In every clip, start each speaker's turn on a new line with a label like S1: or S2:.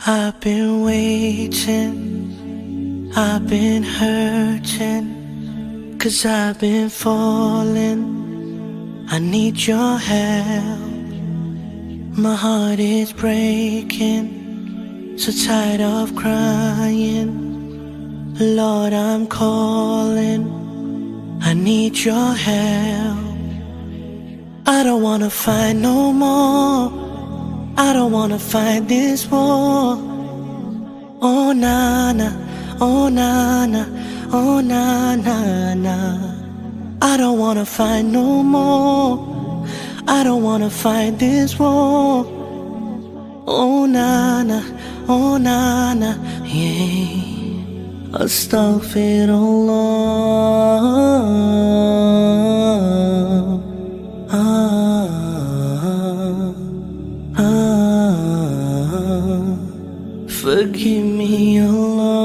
S1: I've been waiting, I've been hurting, 'cause I've been falling. I need your help. My heart is breaking, so tired of crying. Lord, I'm calling, I need your help. I don't wanna fight no more, I don't wanna fight this war. Oh na na, oh na na, oh na na na. I don't wanna fight no more, I don't wanna fight this war. Oh na na, oh na na, yeah. Astaghfirullah. Forgive me, Allah.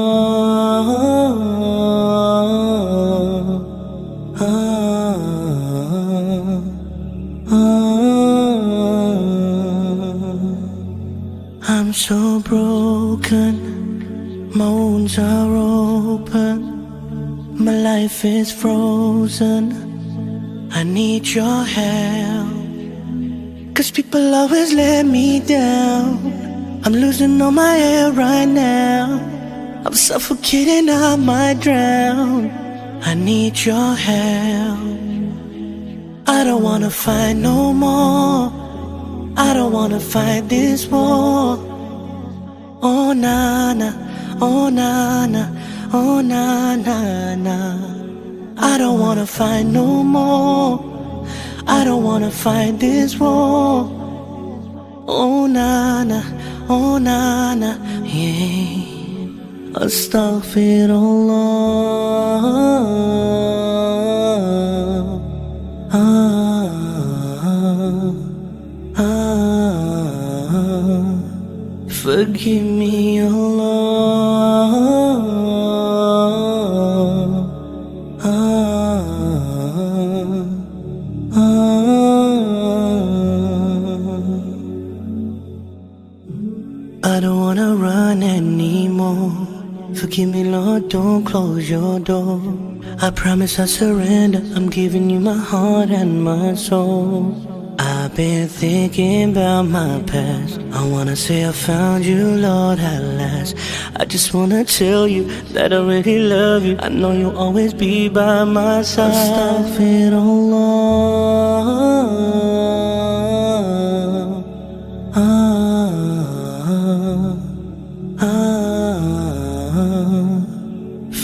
S1: I'm so broken, my wounds are open, my life is frozen. I need your help, 'cause people always let me down. I'm losing all my air right now, I'm suffocating, I might drown. I need your help. I don't wanna fight no more, I don't wanna fight this war. Oh na na, oh na na, oh na na na. I don't wanna fight no more, I don't wanna fight this war. Oh na na, oh na na, yeah. Astaghfirullah. Forgive me, Allah. I don't wanna run anymore. Forgive me, Lord, don't close your door. I promise I surrender, I'm giving you my heart and my soul. I've been thinking about my past, I wanna say I found you, Lord, at last. I just wanna tell you that I really love you, I know you'll always be by my side. Astaghfirullah.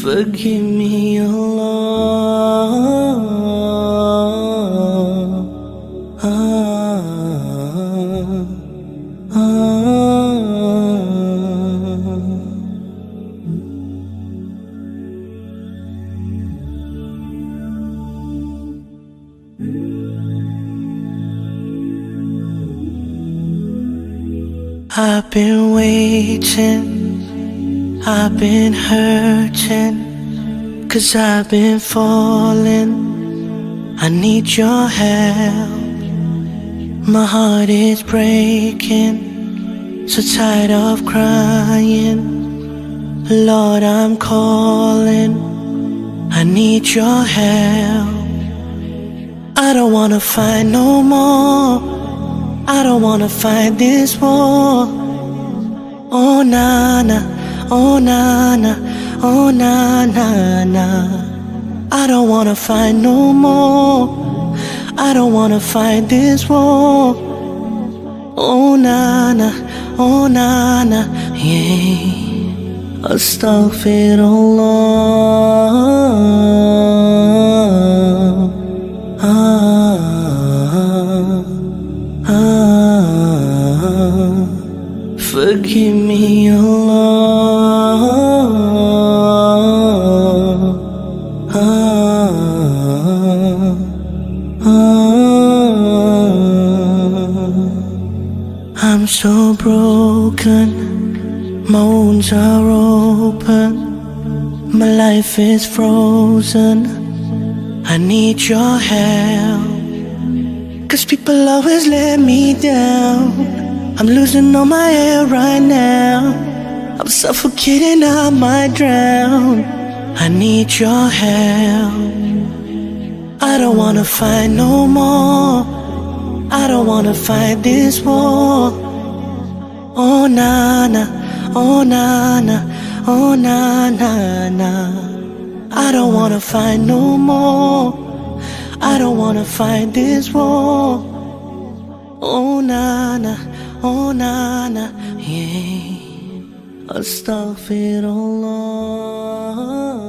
S1: Forgive me, Allah. I've been waiting, I've been hurting, 'cause I've been falling. I need your help. My heart is breaking, so tired of crying. Lord, I'm calling, I need your help. I don't wanna fight no more, I don't wanna fight this war. Oh na na, oh na na, oh na na na. I don't wanna fight no more, I don't wanna fight this war. Oh na na, oh na na, yeah. Astaghfirullah. Forgive me, Allah. I'm so broken, my wounds are open, my life is frozen. I need your help, 'cause people always let me down. I'm losing all my air right now, I'm suffocating, I might drown. I need your help. I don't wanna fight no more. I don't wanna fight this war. Oh na na, oh na na, oh na na na. I don't wanna fight no more. I don't wanna fight this war. Oh na na, oh na na, yeah. Astaghfirullah.